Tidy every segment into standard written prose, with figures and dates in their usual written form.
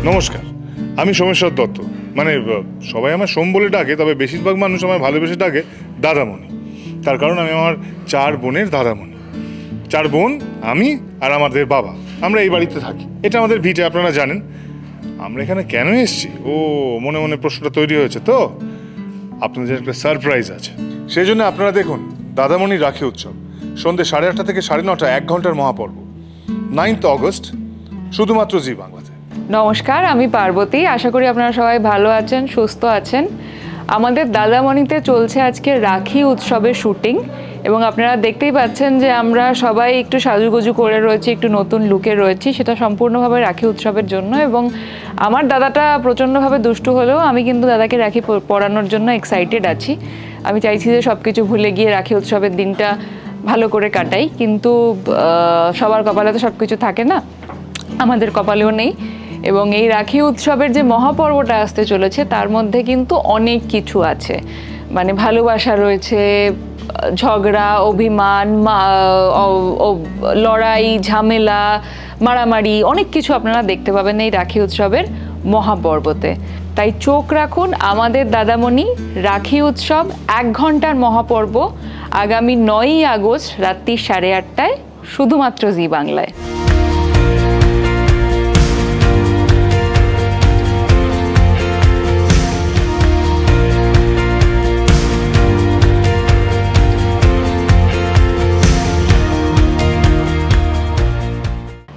নমস্কার, আমি সোমেশ্বর দত্ত। মানে সবাই আমার সোম বলে ডাকে, তবে বেশিরভাগ মানুষ আমায় ভালোবেসে ডাকে দাদামণি। তার কারণ আমি আমার 4 বোনের দাদামণি। 4 বোন, আমি আর আমাদের বাবা, আমরা এই বাড়িতে থাকি। এটা আমাদের ভিটে, আপনারা জানেন। আমরা এখানে কেন এসেছি, ও মনে মনে প্রশ্নটা তৈরি হয়েছে তো। আপনাদের একটা সারপ্রাইজ আছে, সেই জন্য আপনারা দেখুন দাদামণি রাখি উৎসব সন্ধ্যে 8:30 থেকে 9:30, 1 ঘন্টার মহাপর্ব, 9th অগস্ট, শুধুমাত্র জি বাংলাতে। নমস্কার, আমি পার্বতী। আশা করি আপনারা সবাই ভালো আছেন, সুস্থ আছেন। আমাদের দাদামণিতে চলছে আজকে রাখি উৎসবের শুটিং, এবং আপনারা দেখতেই পাচ্ছেন যে আমরা সবাই একটু সাজুগুজু করে রয়েছি, একটু নতুন লুকে রয়েছি। সেটা সম্পূর্ণভাবে রাখি উৎসবের জন্য। এবং আমার দাদাটা প্রচণ্ডভাবে দুষ্টু হলেও আমি কিন্তু দাদাকে রাখি পরানোর জন্য এক্সাইটেড আছি। আমি চাইছি যে সব কিছু ভুলে গিয়ে রাখি উৎসবের দিনটা ভালো করে কাটাই, কিন্তু সবার কপালে তো সব কিছু থাকে না, আমাদের কপালেও নেই। এবং এই রাখি উৎসবের যে মহাপর্বটা আসতে চলেছে তার মধ্যে কিন্তু অনেক কিছু আছে। মানে ভালোবাসা রয়েছে, ঝগড়া, অভিমান, লড়াই, ঝামেলা, মারামারি, অনেক কিছু আপনারা দেখতে পাবেন এই রাখি উৎসবের মহাপর্বতে। তাই চোখ রাখুন আমাদের দাদামণি রাখি উৎসব 1 ঘন্টার মহাপর্ব, আগামী 9ই আগস্ট রাত্রি 8:30টায়, শুধুমাত্র জি বাংলায়।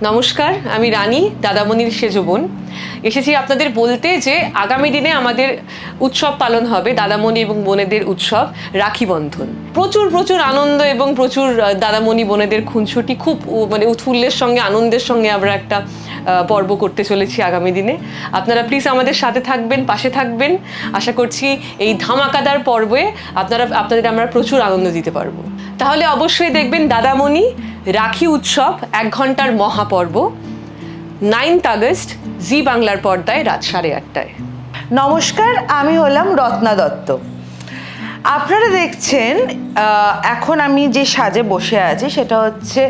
নমস্কার, আমি রানী, দাদামণির সেজো বোন। এসেছি আপনাদের বলতে যে আগামী দিনে আমাদের উৎসব পালন হবে, দাদামণি এবং বোনেদের উৎসব, রাখি বন্ধন। প্রচুর প্রচুর আনন্দ এবং প্রচুর দাদামণি বোনেদের খুনসুটি, খুব মানে উৎফুল্লের সঙ্গে, আনন্দের সঙ্গে আমরা একটা পর্ব করতে চলেছি আগামী দিনে। আপনারা প্লিজ আমাদের সাথে থাকবেন, পাশে থাকবেন। আশা করছি এই ধামাকাদার পর্বে আপনাদের আমরা প্রচুর আনন্দ দিতে পারবো। তাহলে অবশ্যই দেখবেন দাদামণি রাখি উৎসব 1 ঘন্টার মহাপর্ব, 9th আগস্ট, জি বাংলার পর্দায় রাত 8:30টায়। নমস্কার, আমি হলাম রত্না দত্ত। আপনারা দেখছেন এখন আমি যে সাজে বসে আছি সেটা হচ্ছে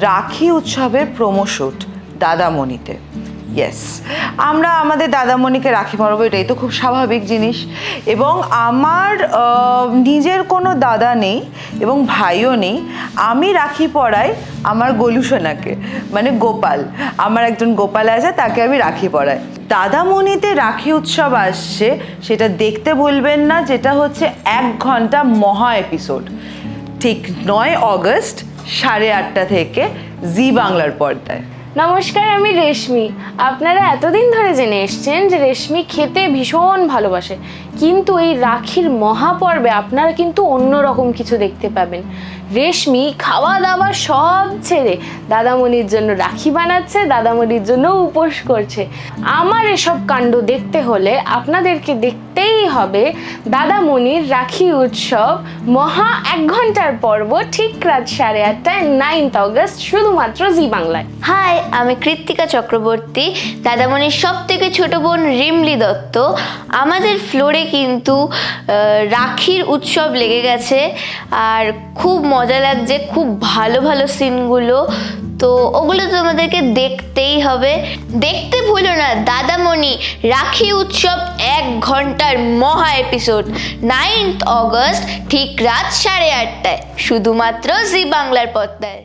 রাখি উৎসবের প্রোমো শুট দাদামণিতে। ইয়েস, আমরা আমাদের দাদামণিকে রাখি পরাবো, এটাই তো খুব স্বাভাবিক জিনিস। এবং আমার নিজের কোনো দাদা নেই এবং ভাইও নেই। আমি রাখি পরাই আমার গোলুসোনাকে, মানে গোপাল। আমার একজন গোপাল আছে, তাকে আমি রাখি পরাই। দাদামণিতে রাখি উৎসব আসছে, সেটা দেখতে ভুলবেন না, যেটা হচ্ছে 1 ঘন্টা মহা এপিসোড, ঠিক 9 অগস্ট 8:30 থেকে জি বাংলার পর্দায়। নমস্কার, আমি রেশমি। আপনারা এতদিন ধরে জেনে এসছেন যে রেশমি খেতে ভীষণ ভালোবাসে, কিন্তু এই রাখির মহাপর্বে আপনারা কিন্তু অন্যরকম কিছু দেখতে পাবেন। রেশমি খাওয়া দাওয়া সব ছেড়ে দাদামণির জন্য রাখি বানাচ্ছে, দাদামণির জন্য উপোস করছে। আমার এসব কাণ্ড দেখতে হলে আপনাদেরকে দেখতেই হবে দাদামণির রাখি উৎসব মহা 1 ঘন্টার পর্ব, ঠিক রাত 8:30টায়, 9th অগস্ট, শুধুমাত্র জি বাংলায়। হাই, আমি কৃত্তিকা চক্রবর্তী, দাদামণির সব থেকে ছোট বোন রিমলি দত্ত। আমাদের ফ্লোরে কিন্তু রাখির উৎসব লেগে গেছে, আর খুব মজা লাগছে, খুব ভালো ভালো সিনগুলো। তো ওগুলো তোমাদেরকে দেখতেই হবে। দেখতে ভুলো না দাদামণি রাখি উৎসব 1 ঘন্টার মহা এপিসোড, 9th অগস্ট, ঠিক রাত 8:30টায়, শুধুমাত্র জি বাংলার পর্দায়।